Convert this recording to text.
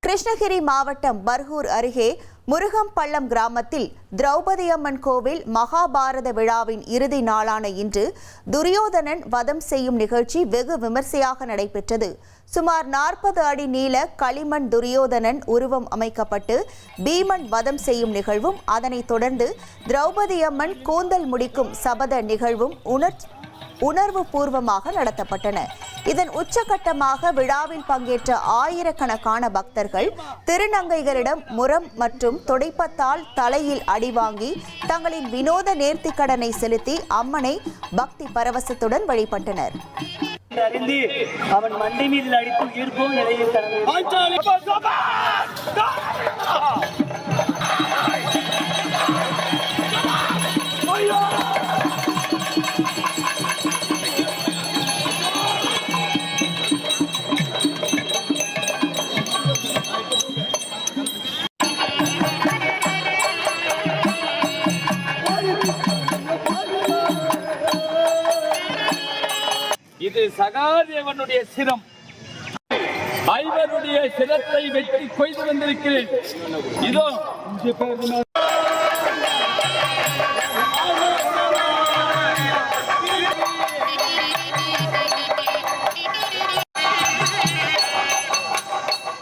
கிருஷ்ணகிரி மாவட்டம் பர்கூர் அருகே முருகம்பள்ளம் கிராமத்தில் திரௌபதி அம்மன் கோவில் மகாபாரத விழாவின் இறுதி நாளான இன்று துரியோதனன் வதம் செய்யும் நிகழ்ச்சி வெகு விமர்சையாக நடைபெற்றது. சுமார் 40 அடி நீள களிமண் துரியோதனன் உருவம் அமைக்கப்பட்டு பீமன் வதம் செய்யும் நிகழ்வும், அதனைத் தொடர்ந்து திரௌபதி அம்மன் கூந்தல் முடிக்கும் சபத நிகழ்வும் உணர்வு பூர்வமாக நடத்தப்பட்டன. இதன் உச்சகட்டமாக விழாவில் பங்கேற்ற ஆயிரக்கணக்கான பக்தர்கள் திருநங்கைகளிடம் முரம் மற்றும் துடைப்பத்தால் தலையில் அடிவாங்கி தங்களின் வினோத நேர்த்திக்கடனை செலுத்தி அம்மனை பக்தி பரவசத்துடன் வழிபட்டனர். அவன் மண்டை மீது அடித்து ஈர்ப்பும் நிலையில் இது சகாதேவனுடைய சிரம். ஐவருடைய சிரத்தை வெட்டி கொய்து வந்திருக்கிறேன். இதோ